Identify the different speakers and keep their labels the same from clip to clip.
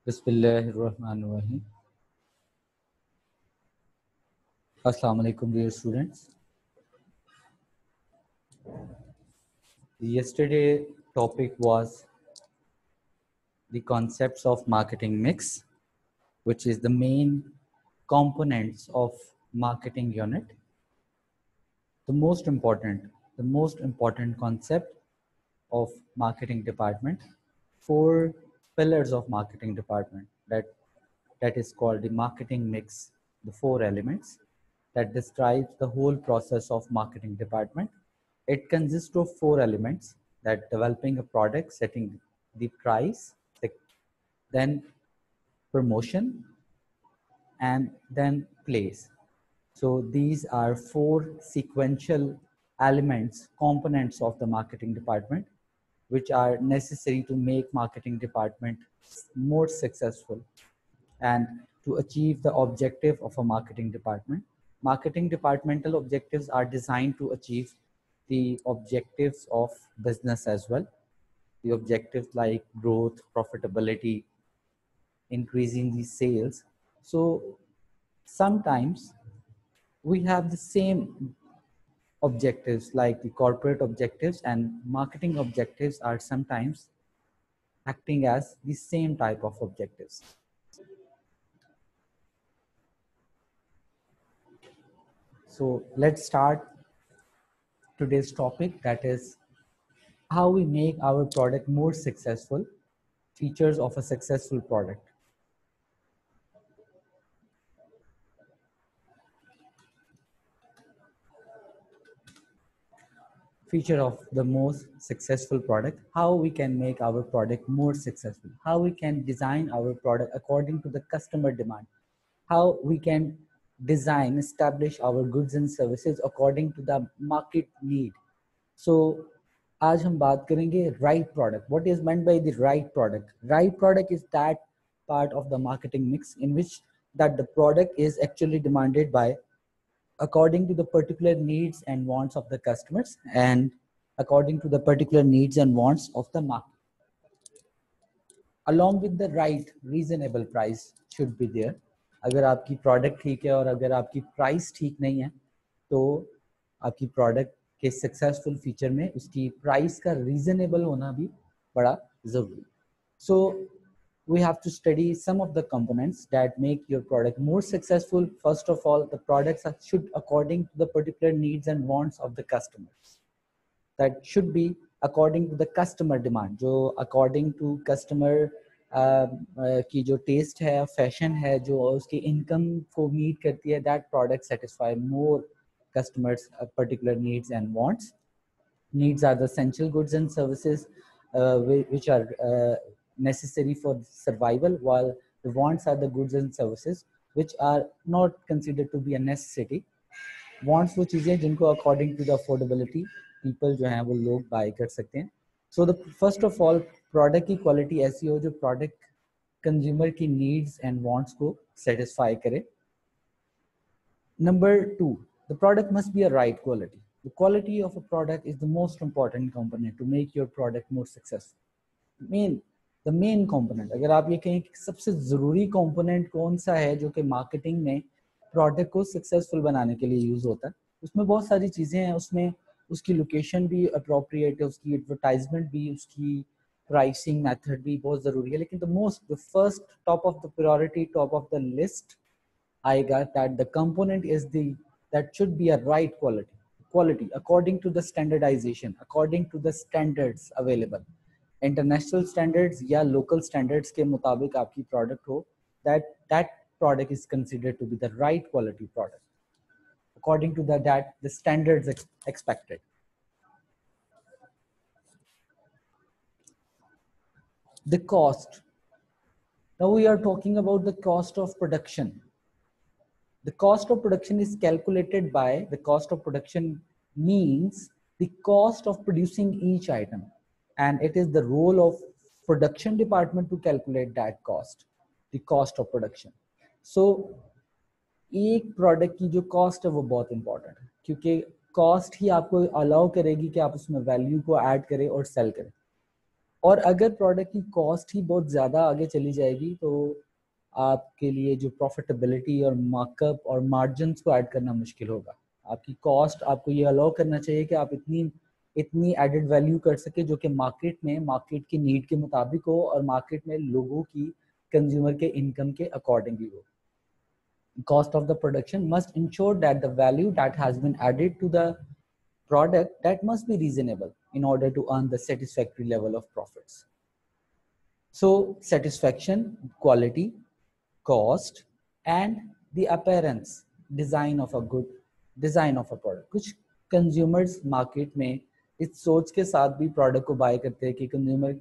Speaker 1: Bismillahirrahmanirrahim. Assalamu alaikum, dear students. Yesterday topic was the concepts of marketing mix, which is the main components of marketing unit. The most important concept of marketing department, four pillars of marketing department that is called the marketing mix, the four elements that describes the whole process of marketing department. It consists of four elements: that developing a product, setting the price, then promotion, and then place. So these are four sequential elements, components of the marketing department, which are necessary to make marketing department more successful and to achieve the objective of a marketing department. Marketing departmental objectives are designed to achieve the objectives of business as well. The objectives like growth, profitability, increasing the sales. So sometimes we have the same objectives like the corporate objectives, and marketing objectives are sometimes acting as the same type of objectives. So let's start today's topic, that is how we make our product more successful, features of a successful product. Feature of the most successful product, how we can make our product more successful, how we can design our product according to the customer demand, how we can design, establish our goods and services according to the market need. So आज हम बात करेंगे right product. What is meant by the right product? Right product is that part of the marketing mix in which that the product is actually demanded by according to the particular needs and wants of the customers and according to the particular needs and wants of the market. Along with the right reasonable price should be there. अगर आपकी product ठीक है और अगर आपकी price ठीक नहीं है तो आपकी प्रोडक्ट के सक्सेसफुल फीचर में उसकी प्राइस का रीजनेबल होना भी बड़ा जरूरी. So we have to study some of the components that make your product more successful. First of all, the products should according to the particular needs and wants of the customers. That should be according to the customer demand, जो according to customer की जो taste है, fashion है, जो उसकी income को meet करती है, that product satisfy more customers' particular needs and wants. Needs are the essential goods and services which are necessary for survival, while the wants are the goods and services which are not considered to be a necessity. Wants वो चीजें जिनको according to the affordability people जो हैं वो लोग buy कर सकते हैं. So the first of all, product की quality ऐसी हो जो product consumer की needs and wants को satisfy करे. Number two, the product must be a right quality. The quality of a product is the most important component to make your product more successful. The main component, अगर आप ये कहें कि सबसे ज़रूरी component कौन सा है जो कि marketing में product को successful बनाने के लिए use होता है, उसमें बहुत सारी चीज़ें हैं. उसमें उसकी location भी appropriate है, उसकी advertisement भी, उसकी pricing method भी बहुत ज़रूरी है. लेकिन the first top of the priority, top of the list आएगा that the component is that should be a right quality according to the standardization, according to the standards available. International standards या local standards के मुताबिक आपकी product हो, that product is considered to be the right quality product according to the standards expected. The cost. Now we are talking about the cost of production. The cost of production is calculated by, the cost of production means the cost of producing each item, and it is the role of production department to calculate that cost, the cost of production. So एक product की जो cost है वो बहुत important है, क्योंकि cost ही आपको allow करेगी कि आप उसमें वैल्यू को ऐड करें और सेल करें. और अगर प्रोडक्ट की कॉस्ट ही बहुत ज़्यादा आगे चली जाएगी तो आपके लिए जो प्रॉफिटेबिलिटी और मार्कअप और मार्जिन्स को ऐड करना मुश्किल होगा। आपकी कॉस्ट आपको ये अलाउ करना चाहिए कि आप इतनी इतनी एडेड वैल्यू कर सके जो कि मार्केट में मार्केट की नीड के मुताबिक हो और मार्केट में लोगों की कंज्यूमर के इनकम के अकॉर्डिंगली हो। Cost of the production must ensure that the value that has been added to the product that must be reasonable in order to earn the satisfactory level of profits. So satisfaction, quality, cost, and the appearance, design of a product. कुछ consumers market में इस सोच के साथ भी product को buy करते हैं कि consumer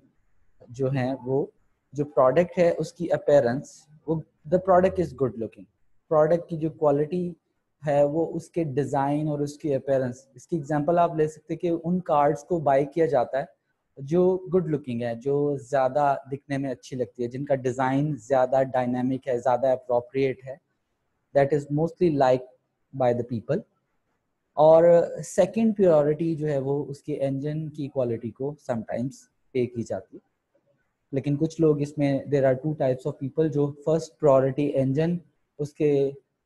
Speaker 1: जो है वो जो product है उसकी appearance वो the product is good looking. Product की जो quality है वो उसके डिज़ाइन और उसकी अपीयरेंस। इसकी एग्जांपल आप ले सकते हैं कि उन कार्ड्स को बाय किया जाता है जो गुड लुकिंग है, जो ज़्यादा दिखने में अच्छी लगती है, जिनका डिज़ाइन ज़्यादा डायनामिक है, ज़्यादा अप्रोप्रिएट है, that is mostly like by the people. और सेकंड प्रायोरिटी जो है वो उसके इंजन की क्वालिटी को समटाइम्स पे की जाती है। लेकिन कुछ लोग इसमें there are two types of people जो फर्स्ट प्रायोरिटी इंजन उसके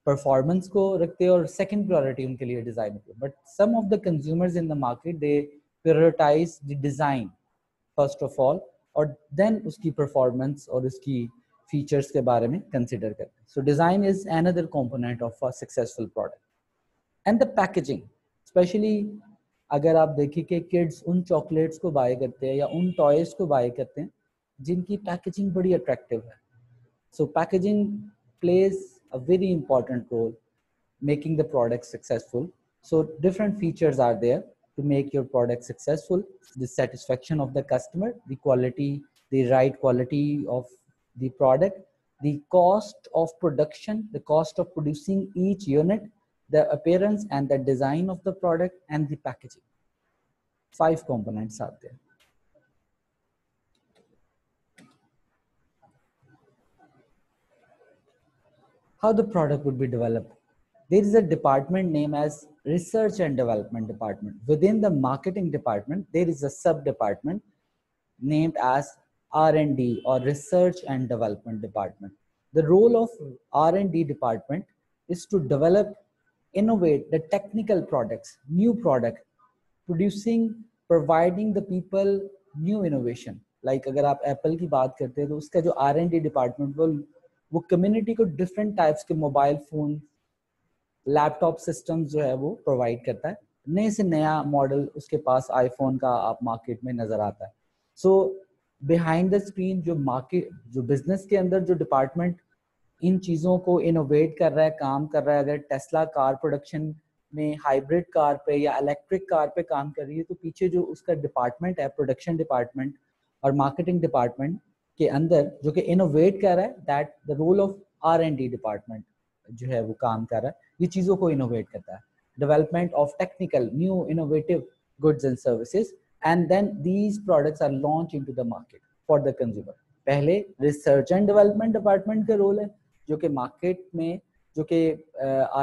Speaker 1: परफॉर्मेंस को रखते हैं और सेकंड प्रायोरिटी उनके लिए डिज़ाइन होती है। But some of the consumers in the market they prioritize the design first of all और देन उसकी परफॉर्मेंस और उसकी फीचर्स के बारे में कंसिडर करते हैं। So design is another component of a successful product. And the packaging, especially अगर आप देखें कि किड्स उन चॉकलेट्स को बाय करते हैं या उन टॉयज़ को बाय करते हैं जिनकी पैकेजिंग बड़ी अट्रैक्टिव है। सो packaging plays a very important role making the product successful. So different features are there to make your product successful: the satisfaction of the customer, the quality, the right quality of the product, the cost of production, the cost of producing each unit, the appearance and the design of the product, and the packaging. 5 components are there. How the product would be developed? There is a department named as Research and Development Department. Within the marketing department, there is a sub-department named as R&D or Research and Development Department. The role of R&D department is to develop, innovate the technical products, new product, producing, providing the people new innovation. Like अगर आप Apple की बात करते हैं तो उसका जो R&D department वो कम्युनिटी को डिफरेंट टाइप्स के मोबाइल फोन, लैपटॉप सिस्टम्स जो है वो प्रोवाइड करता है। नए से नया मॉडल उसके पास आईफोन का आप मार्केट में नजर आता है। सो बिहाइंड द स्क्रीन जो बिजनेस के अंदर जो डिपार्टमेंट इन चीज़ों को इनोवेट कर रहा है, काम कर रहा है, अगर टेस्ला कार प्रोडक्शन में हाइब्रिड कार पे या इलेक्ट्रिक कार पे काम कर रही है तो पीछे जो उसका डिपार्टमेंट है, प्रोडक्शन डिपार्टमेंट और मार्केटिंग डिपार्टमेंट के अंदर जो कि इनोवेट कर रहा है, that the role of R&D department जो है वो काम कर रहा है, ये चीज़ों को इनोवेट करता है। Development of technical new innovative goods and services and then these products are launch into the market for the consumer. पहले रिसर्च एंड डेवलपमेंट डिपार्टमेंट का रोल है जो कि मार्केट में जो कि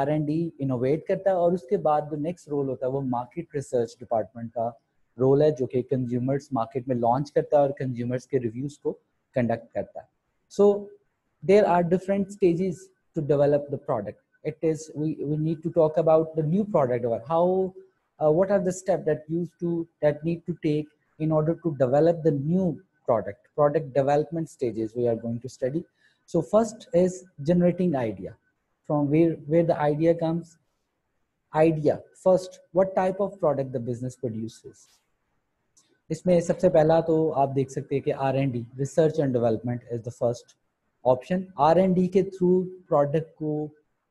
Speaker 1: R&D इनोवेट करता है और उसके बाद जो नेक्स्ट रोल होता है वो मार्केट रिसर्च डिपार्टमेंट का रोल है जो कि कंज्यूमर्स मार्केट में लॉन्च करता है और कंज्यूमर्स के रिव्यूज को कंडक्ट करता है। So there are different stages to develop the product. It is we need to talk about the new product or how what are the steps that need to take in order to develop the new product development stages we are going to study. So first is generating idea. From where the idea comes. Idea first, what type of product the business produces. इसमें सबसे पहला तो आप देख सकते हैं कि R&D research and development is the first option. R&D के थ्रू प्रोडक्ट को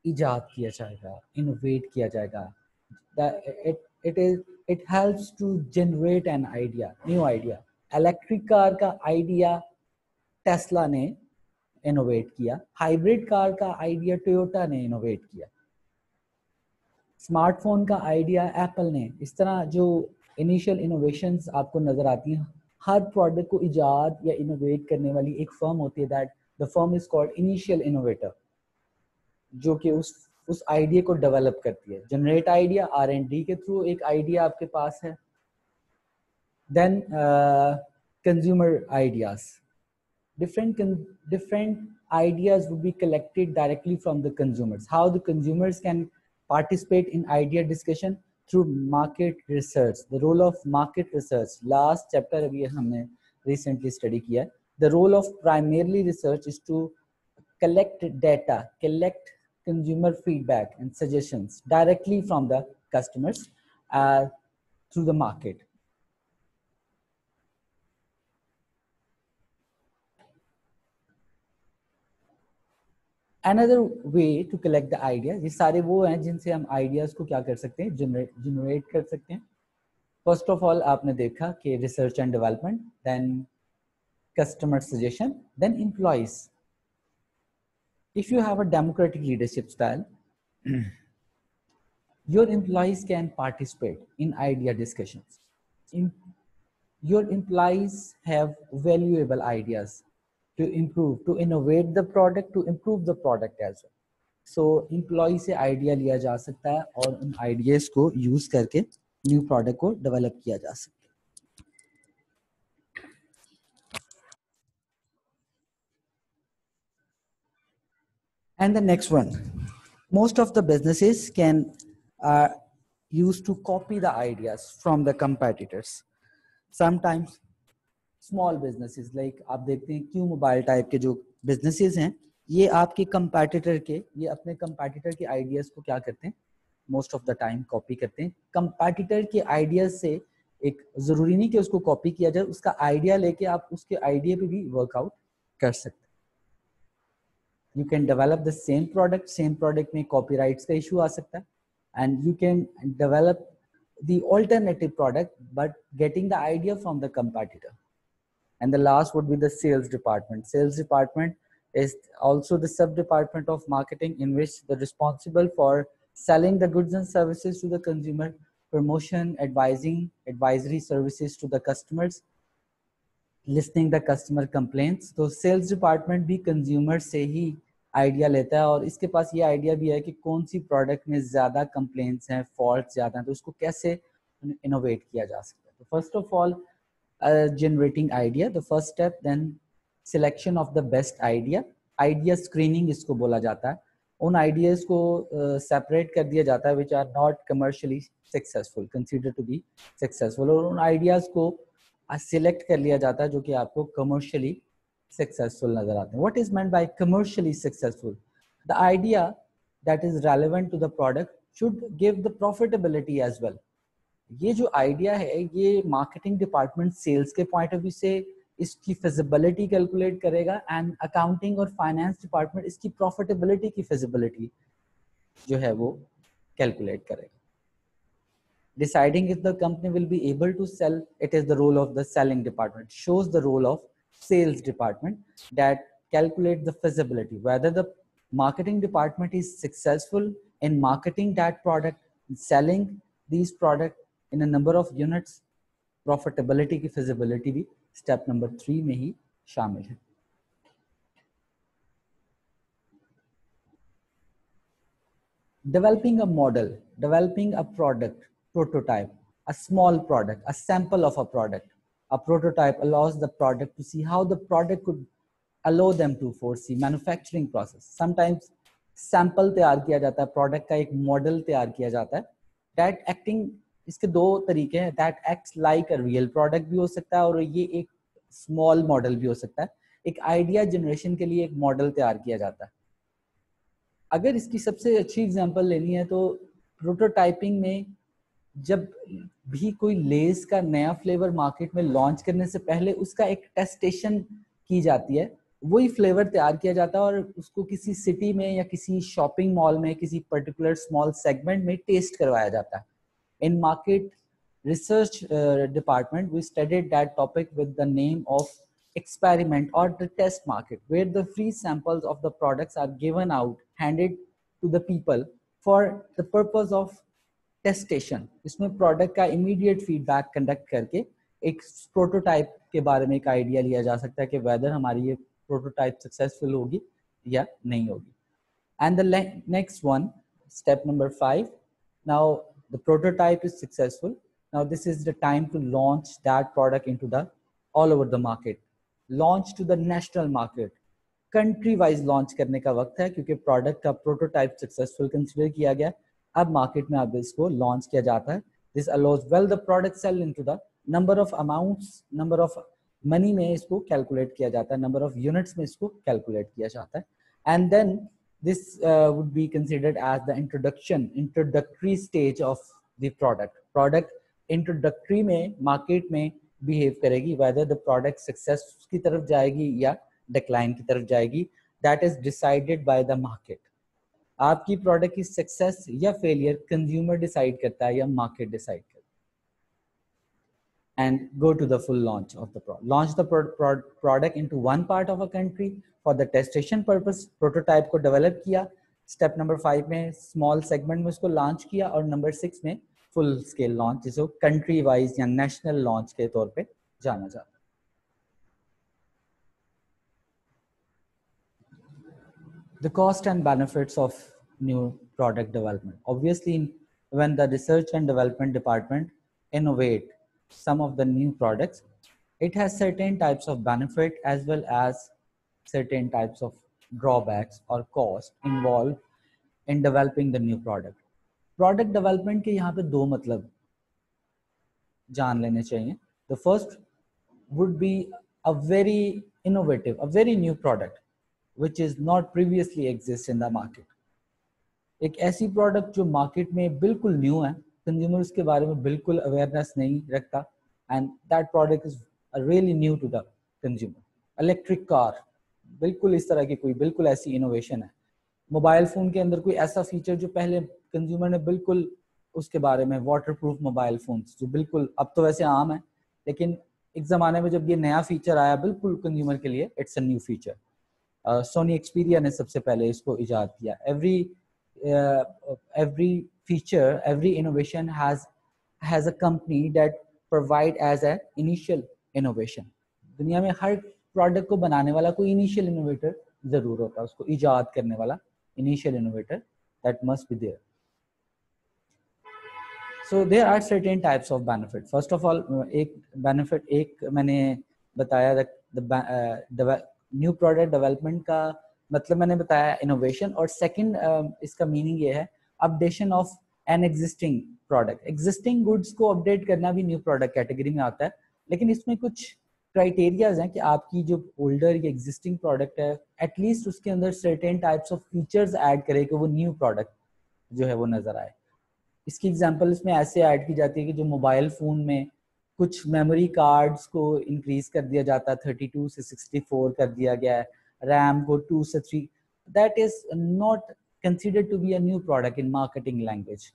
Speaker 1: इजाद किया जाएगा, इनोवेट किया जाएगा। It helps to generate an idea, new idea. Electric car का आइडिया टेस्ला ने इनोवेट किया, हाइब्रिड कार का आइडिया टोयोटा ने इनोवेट किया, स्मार्टफोन का आइडिया एप्पल ने। इस तरह जो इनिशियल इनोवेशंस आपको नजर आती हैं, हर प्रोडक्ट को इजाद या इनोवेट करने वाली एक फर्म होती है, that the firm is called initial innovator, जो कि उस आइडिया को डेवलप करती है। जनरेट आइडिया R&D के थ्रू एक आइडिया आपके पास है, then consumer ideas. Different ideas would be collected directly from the consumers. How the consumers can participate in idea discussion through market research. The role of market research. Last chapter अभी हमने recently study किया. The role of primarily research is to collect data, collect consumer feedback and suggestions directly from the customers through the market. Another way to collect the ideas, ये सारे वो हैं जिनसे हम ideas को क्या कर सकते हैं, generate कर सकते हैं. First of all, आपने देखा कि research and development, then customer suggestion, then employees. If you have a democratic leadership style, your employees can participate in idea discussions. Your employees have valuable ideas to improve, to innovate the product, to improve the product as well. So employee से idea लिया जा सकता है और उन ideas को use करके new product को develop किया जा सकता है. And the next one, most of the businesses can use to copy the ideas from the competitors. Sometimes small businesses like आप देखते हैं क्यू मोबाइल टाइप के जो businesses हैं, ये आपके competitor के, ये अपने competitor के ideas को क्या करते हैं, most of the time copy करते हैं. Competitor के ideas से एक जरूरी नहीं कि उसको copy किया जाए, उसका idea लेके आप उसके idea पे भी workout कर सकते हैं. You can develop the same product में copyrights का issue आ सकता है, and you can develop the alternative product but getting the idea from the competitor. And the last would be the sales department. Sales department is also the sub-department of marketing in which they're responsible for selling the goods and services to the consumer, promotion, advisory services to the customers, listening the customer complaints. तो sales department भी consumer से ही idea लेता है और इसके पास ये idea भी है कि कौन सी प्रोडक्ट में ज़्यादा कंप्लेंट्स हैं, फॉल्ट्स ज़्यादा हैं, तो उसको कैसे इनोवेट किया जा सकता है. तो first of all generating idea, the first step, then selection of the best idea screening इसको बोला जाता है. उन ideas को separate कर दिया जाता है which are not commercially successful, considered to be successful, और उन ideas को select कर लिया जाता है जो कि आपको commercially successful नजर आते हैं. What is meant by commercially successful? The idea that is relevant to the product should give the profitability as well. ये जो आइडिया है ये मार्केटिंग डिपार्टमेंट सेल्स के पॉइंट ऑफ व्यू से इसकी फिजिबिलिटी कैलकुलेट करेगा एंड अकाउंटिंग और finance department इसकी प्रॉफिटेबिलिटी की फिजिबिलिटी जो है वो कैलकुलेट करेगा. Deciding if the company will be able to sell, it is the role of the selling department. Shows the role of sales department that calculate the feasibility, whether the marketing department is successful in marketing that product, selling these products in a number of units. Profitability की feasibility भी step number 3 में ही शामिल है. Developing a model, developing a product, prototype, a small product, a sample of a product. A prototype allows the product to see how the product could allow them to foresee manufacturing process. Sometimes sample तैयार किया जाता है, product का एक model तैयार किया जाता है. That acting, इसके दो तरीके हैं. That acts like a real product भी हो सकता है और ये एक small model भी हो सकता है. एक idea generation के लिए एक model तैयार किया जाता है. अगर इसकी सबसे अच्छी एग्जांपल लेनी है तो प्रोटोटाइपिंग में जब भी कोई लेस का नया फ्लेवर मार्केट में लॉन्च करने से पहले उसका एक टेस्टेशन की जाती है. वही फ्लेवर तैयार किया जाता है और उसको किसी सिटी में या किसी शॉपिंग मॉल में किसी पर्टिकुलर स्मॉल सेगमेंट में टेस्ट करवाया जाता है. In market research department we studied that topic with the name of experiment or the test market, where the free samples of the products are given out, handed to the people for the purpose of testation. इसमें product का immediate feedback conduct करके एक prototype के बारे में एक idea लिया जा सकता है कि whether हमारी ये prototype successful होगी या नहीं होगी. And the next one, step number 5. Now the prototype is successful. Now this is the time to launch that product into the all over the market, launch to the national market. Country wise launch करने का वक्त है क्योंकि product का prototype successful consider किया गया, अब market में अब इसको लॉन्च किया जाता है. This allows well the product sale into the number of amounts, number of money में इसको कैलकुलेट किया जाता है, नंबर ऑफ यूनिट्स में इसको कैलकुलेट किया जाता है. And then this would be considered as the introductory stage of the product introductory में market में behave करेगी, whether the product success की तरफ जाएगी या decline की तरफ जाएगी, that is decided by the market. आपकी product की success या failure consumer decide करता है या market decide करता है. And go to the full launch of the product. Launch the product into one part of a country for the testation purpose. Prototype को develop किया. Step number 5 में small segment में उसको launch किया और number 6 में full scale launch जिसको country wise या national launch के तौर पे जाना जाता है. The cost and benefits of new product development. Obviously, when the research and development department innovate some of the new products, it has certain types of benefit as well as certain types of drawbacks or cost involved in developing the new product. Product development के यहाँ पे दो मतलब जान लेने चाहिए. The first would be a very innovative, a very new product which is not previously exist in the market. एक ऐसी प्रोडक्ट जो मार्केट में बिल्कुल न्यू है, कंज्यूमर उसके बारे में बिल्कुल अवेयरनेस नहीं रखता, and that product is really new to the consumer. Electric car, बिल्कुल इस तरह की कोई बिल्कुल ऐसी इनोवेशन है. मोबाइल फ़ोन के अंदर कोई ऐसा फीचर जो पहले कंज्यूमर ने बिल्कुल उसके बारे में, वाटर प्रूफ मोबाइल फ़ोन जो बिल्कुल अब तो वैसे आम है, लेकिन एक ज़माने में जब ये नया फीचर आया बिल्कुल कंज्यूमर के लिए, it's a new feature. Sony Xperia ने सबसे पहले इसको इजाद किया. every feature, every innovation has a company that provide as a initial innovation. दुनिया में हर प्रोडक्ट को बनाने वाला कोई इनिशियल इनोवेटर जरूर होता है, उसको इजाद करने वाला initial innovator, that must be there. So there are certain types of benefit. First of all, एक benefit एक मैंने बताया the new product development का मतलब मैंने बताया इनोवेशन, और सेकंड इसका मीनिंग ये है updation of an existing product. Existing goods को अपडेट करना भी न्यू प्रोडक्ट कैटेगरी में आता है, लेकिन इसमें कुछ क्राइटेरियाज हैं कि आपकी जो ओल्डर या एग्जिस्टिंग प्रोडक्ट है एटलीस्ट उसके अंदर certain types of features add करे कि वो न्यू प्रोडक्ट जो है वो नजर आए. इसकी एग्जांपल इसमें ऐसे ऐड की जाती है कि जो मोबाइल फ़ोन में कुछ मेमोरी कार्ड्स को इंक्रीज कर दिया जाता है, 32 से 64 कर दिया गया है, RAM को 2 से 3, that is not considered to be a new product in marketing language.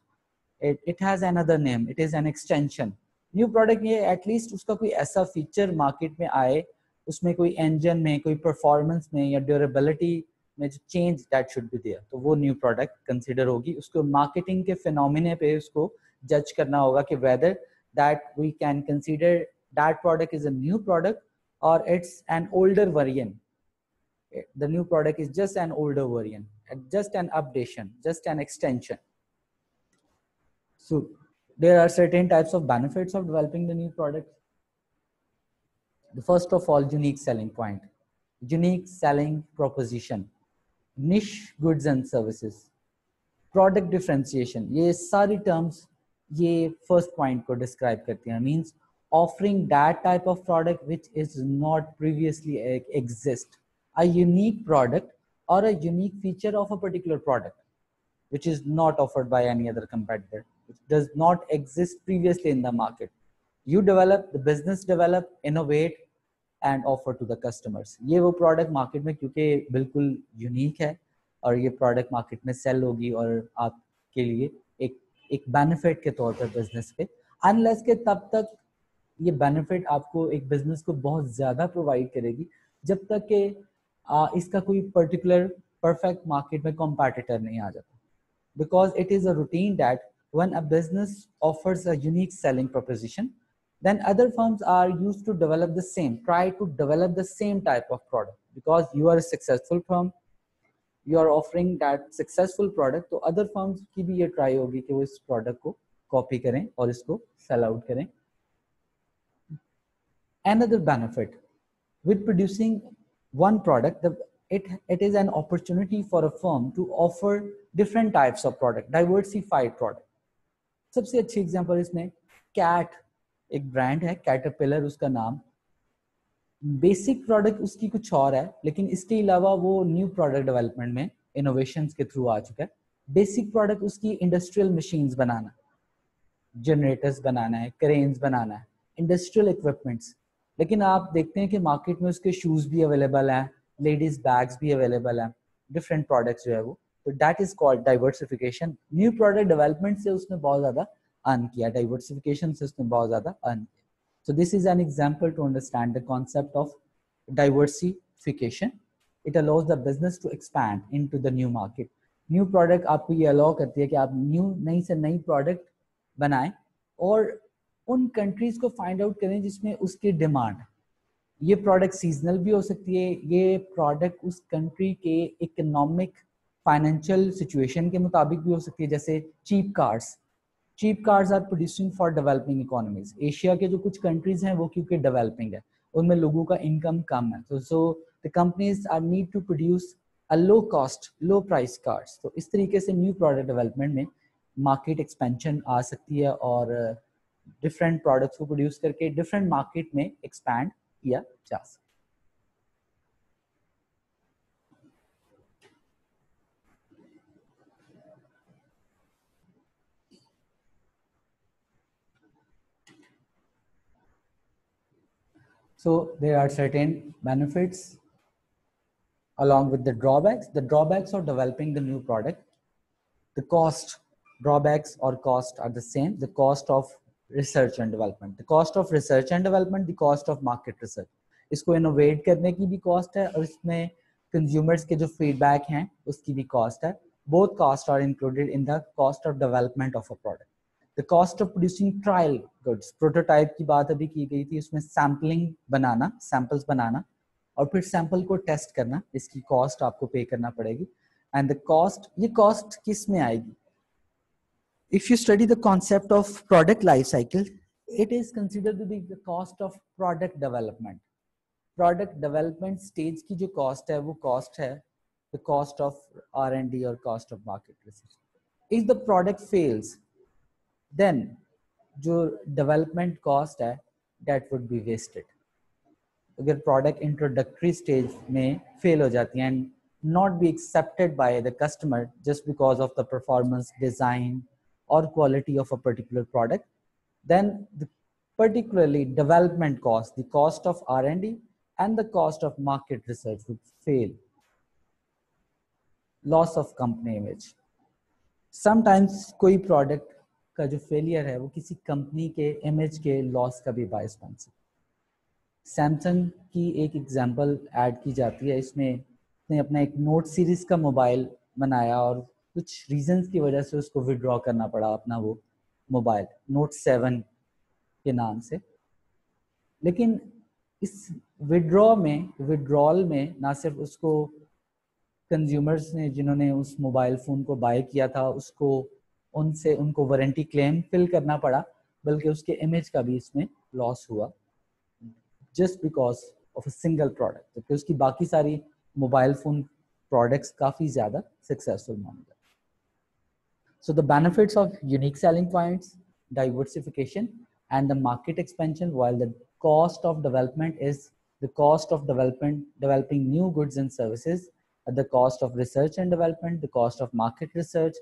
Speaker 1: It has another name, it is an extension. New product ये at least उसका कोई ऐसा फीचर मार्केट में आए, उसमें कोई इंजन में, कोई परफॉर्मेंस में या ड्यूरेबिलिटी में जो change that should be there, तो वो न्यू प्रोडक्ट कंसिडर होगी. उसको मार्केटिंग के फिनोमिने पे उसको जज करना होगा कि whether that we can consider that product is a new product और it's an older variant. The new product is just an older variant, just an updation, just an extension. So there are certain types of benefits of developing the new product. The first of all, unique selling point, unique selling proposition, niche goods and services, product differentiation. ये सारी terms ये first point को describe करती हैं. Means offering that type of product which is not previously exist. A unique product or a unique feature of a particular product which is not offered by any other competitor, which does not exist previously in the market. You develop, the business develop, innovate and offer to the customers. ये वो product market में क्योंकि बिल्कुल unique है और ये product market में sell होगी और आपके लिए एक benefit के तौर पर business पे, unless के तब तक ये benefit आपको एक business को बहुत ज़्यादा provide करेगी जब तक के इसका कोई पर्टिकुलर परफेक्ट मार्केट में कॉम्पिटिटर नहीं आ जाता. Because it is a routine that when a business offers a unique selling proposition, then other firms are used to develop the same, try to develop the same type of product. Because you are a successful firm, you are offering that successful product, तो other firms की भी ये try होगी कि वो इस product को copy करें और इसको sell out करें. Another benefit with producing one product, it is an opportunity for a firm to offer different types of product, diversified product. सबसे अच्छी एग्जांपल इसमें कैट एक ब्रांड है, कैटरपिलर उसका नाम. बेसिक प्रोडक्ट उसकी कुछ और है, लेकिन इसके अलावा वो न्यू प्रोडक्ट डेवलपमेंट में इनोवेशंस के थ्रू आ चुका है. बेसिक प्रोडक्ट उसकी इंडस्ट्रियल मशीन्स बनाना, जनरेटर्स बनाना है, क्रेन्स बनाना है, इंडस्ट्रियल इक्विपमेंट्स. लेकिन आप देखते हैं कि मार्केट में उसके शूज भी अवेलेबल हैं, लेडीज बैग्स भी अवेलेबल हैं, डिफरेंट प्रोडक्ट्स जो है वो. तो that is called diversification. New product development से उसने बहुत ज्यादा अर्न किया, डाइवर्सिफिकेशन से उसने बहुत ज्यादा अर्न किया. So this is an example to understand the concept of diversification. It allows the business to expand into the new market. New product आपको ये allow करती है कि आप नई से नई product बनाएं और उन countries को find out करें जिसमें उसकी demand. ये product seasonal भी हो सकती है, ये product उस country के economic financial situation के मुताबिक भी हो सकती है. जैसे cheap cars. Cheap cars are producing for developing economies. Asia के जो कुछ कंट्रीज हैं वो क्योंकि डेवलपिंग है, उनमें लोगों का इनकम कम है, so the companies are need to produce a low cost low price cars. तो इस तरीके से न्यू प्रोडक्ट डेवलपमेंट में मार्केट एक्सपेंशन आ सकती है और डिफरेंट प्रोडक्ट्स को प्रोड्यूस करके डिफरेंट मार्केट में एक्सपैंड किया जा सकता है. So there are certain benefits along with the drawbacks. The drawbacks of developing the new product, the cost drawbacks or cost are the same. The cost of research and development, the cost of research and development, the cost of market research. इसको innovate करने की भी cost है और इसमें consumers के जो feedback हैं उसकी भी कॉस्ट है. Both cost are included in the cost of development of a product. The cost of producing trial goods, prototype की बात अभी की गई थी, उसमें सैम्पलिंग बनाना, सैंपल्स बनाना और फिर सैंपल को टेस्ट करना, इसकी कॉस्ट आपको पे करना पड़ेगी. एंड द कॉस्ट, ये कॉस्ट किस में आएगी? If you study the concept of product life cycle, it is considered to be the cost of product development. Product development stage की जो cost है वो cost है the cost of R&D or cost of market research. If the product fails, then जो development cost है that would be wasted. अगर product introductory stage में fail हो जाती है and not be accepted by the customer just because of the performance, design or quality of a particular product, then the particularly development cost, the cost of R&D and the cost of market research would fail. Loss of company image. Sometimes कोई product का जो failure है वो किसी company के image के loss का भी बायस बन सकता है. सैमसंग की एक एग्जांपल ऐड की जाती है, इसमें उसने अपना एक नोट सीरीज का मोबाइल बनाया और कुछ रीजंस की वजह से उसको विड्रॉ करना पड़ा अपना वो मोबाइल नोट 7 के नाम से. लेकिन इस विड्रॉल में ना सिर्फ उसको कंज्यूमर्स ने जिन्होंने उस मोबाइल फ़ोन को बाय किया था उनको वारंटी क्लेम फिल करना पड़ा, बल्कि उसके इमेज का भी इसमें लॉस हुआ just because of a single product, क्योंकि उसकी बाकी सारी मोबाइल फोन प्रोडक्ट्स काफ़ी ज़्यादा सक्सेसफुल मान गए. So the benefits of unique selling points, diversification and the market expansion, while the cost of development is the cost of developing new goods and services, the cost of research and development, the cost of market research,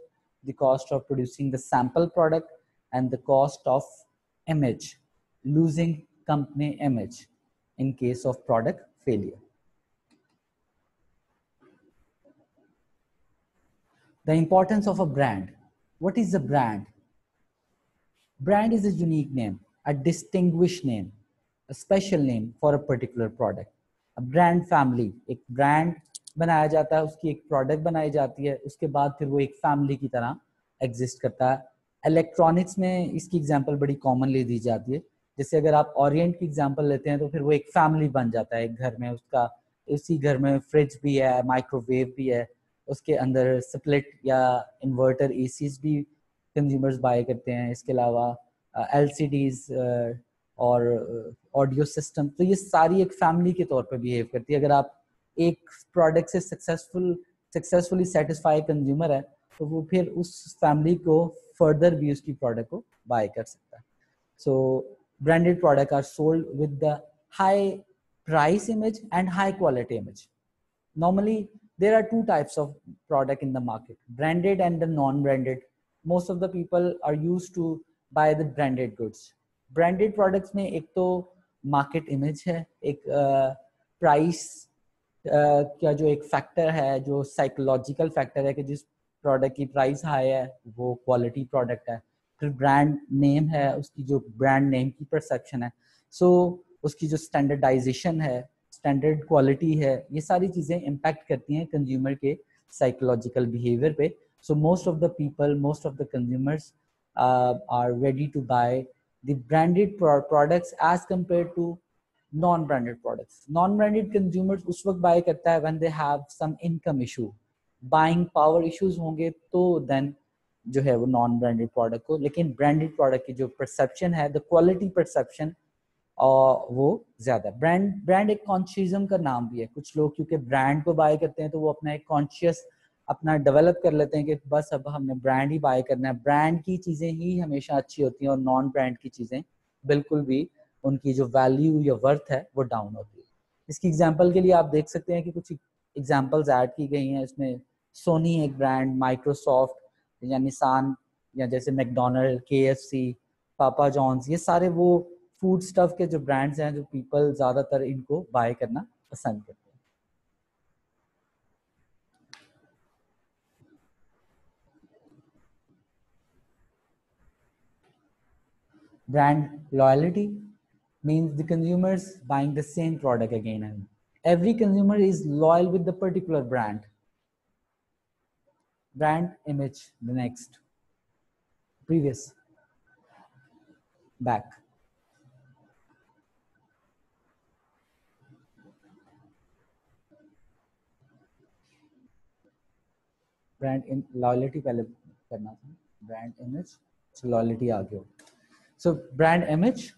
Speaker 1: the cost of producing the sample product, and the cost of image, losing company image in case of product failure. The importance of a brand. What is a brand? Brand is a unique name, a distinguished name, a special name for a particular product. A brand family, एक brand बनाया जाता है, उसकी एक product बनाई जाती है, उसके बाद फिर वो एक family की तरह exist करता है. Electronics में इसकी example बड़ी commonly दी जाती है. जैसे अगर आप ओरिएंट की एग्जांपल लेते हैं तो फिर वो एक फैमिली बन जाता है एक घर में. उसका इसी घर में फ्रिज भी है, माइक्रोवेव भी है, उसके अंदर स्प्लिट या इन्वर्टर एसीज भी कंज्यूमर्स बाय करते हैं. इसके अलावा एलसीडीज, और ऑडियो सिस्टम, तो ये सारी एक फैमिली के तौर पे बिहेव करती है। अगर आप एक प्रोडक्ट से सक्सेसफुली सेटिस्फाई कंज्यूमर है तो वो फिर उस फैमिली को फर्दर भी उसकी प्रोडक्ट को बाय कर सकता है। सो branded products are sold with the high price image and high quality image. Normally, there are two types of product in the market, branded and the non-branded. Most of the people are used to buy the branded goods. Branded products में एक तो market image है, एक price क्या जो एक factor है, जो साइकोलॉजिकल फैक्टर है कि जिस प्रोडक्ट की प्राइस हाई है वो क्वालिटी प्रोडक्ट है। फिर ब्रांड नेम है, उसकी जो ब्रांड नेम की परसेप्शन है, सो उसकी जो स्टैंडर्डाइजेशन है, स्टैंडर्ड क्वालिटी है, ये सारी चीज़ें इम्पैक्ट करती हैं कंज्यूमर के साइकोलॉजिकल बिहेवियर पे। So most of the people, most of the consumers are ready to buy the branded products as compare to non-branded products. Non-branded consumers उस वक्त buy करता है when they have some income issue, buying power issues होंगे तो then जो है वो non-branded product को, लेकिन branded product की जो perception है, the quality perception वो ज्यादा। ब्रांड एक कॉन्शियसम का नाम भी है। कुछ लोग क्योंकि ब्रांड को बाय करते हैं तो वो अपना एक कॉन्शियस अपना डेवलप कर लेते हैं कि बस अब हमने ब्रांड ही बाय करना है, ब्रांड की चीजें ही हमेशा अच्छी होती हैं और नॉन ब्रांड की चीजें बिल्कुल भी उनकी जो वैल्यू या वर्थ है वो डाउन होती है। इसकी एग्जांपल के लिए आप देख सकते हैं कि कुछ एग्जांपल्स ऐड की गई हैं इसमें। सोनी एक ब्रांड, माइक्रोसॉफ्ट या निसान, या जैसे मैकडोनल्ड, KFC, पापा जॉन्स, ये सारे वो फूड स्टफ के जो ब्रांड्स हैं जो पीपल ज्यादातर इनको बाय करना पसंद करते हैं। Brand loyalty means the consumers buying the same product again and every consumer is loyal with the particular brand. Brand image, the next, previous, back. Brand loyalty पहले करना था, ब्रांड इमेज, लॉयल्टी आगे हो। So brand image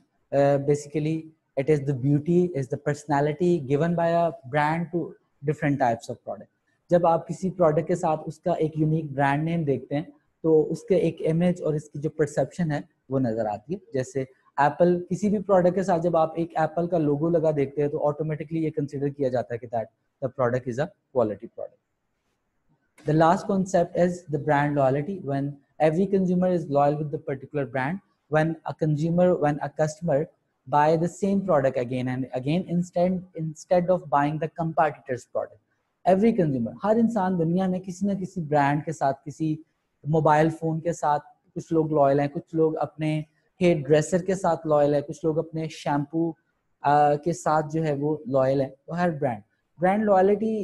Speaker 1: basically it is the beauty, is the personality given by a brand to different types of product. जब आप किसी product के साथ उसका एक यूनिक ब्रांड नेम देखते हैं तो उसके एक इमेज और इसकी जो परसेप्शन है वो नजर आती है। जैसे एप्पल, किसी भी प्रोडक्ट के साथ जब आप एक एप्पल का लोगो लगा देखते हैं तो ऑटोमेटिकली ये कंसिडर किया जाता है कि that the product is a quality product. The last concept is the brand loyalty, when every consumer is loyal with the particular brand. When a customer buy the same product again and again instead of buying the competitor's product. Every consumer, हर इंसान दुनिया में किसी न किसी brand के साथ, किसी mobile phone के साथ कुछ लोग लॉयल हैं, कुछ लोग अपने हेयर ड्रेसर के साथ लॉयल है, कुछ लोग अपने शैम्पू के साथ जो है वो लॉयल है। तो हर brand loyalty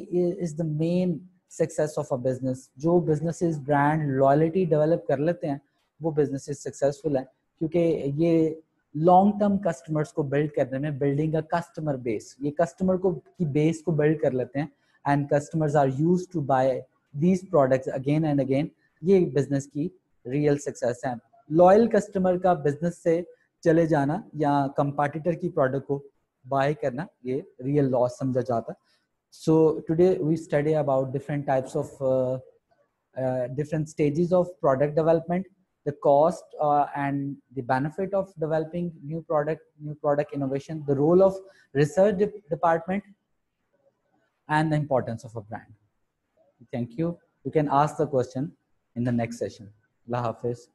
Speaker 1: is the main success of a business. जो बिजनेसेस ब्रांड लॉयल्टी डेवलप कर लेते हैं वो बिजनेसेस सक्सेसफुल हैं, क्योंकि ये लॉन्ग टर्म कस्टमर्स को बिल्ड करने में, बिल्डिंग अ कस्टमर बेस, ये कस्टमर को की बेस को बिल्ड कर लेते हैं and customers are used to buy these products again and again. ये बिजनेस की रियल सक्सेस है। लॉयल कस्टमर का बिजनेस से चले जाना या कंपटीटर की प्रोडक्ट को बाय करना ये रियल लॉस समझा जाता है। So today we study about different types of different stages of product development, the cost and the benefit of developing new product innovation, the role of research department, and the importance of a brand. Thank you. You can ask the question in the next session. Allah Hafiz.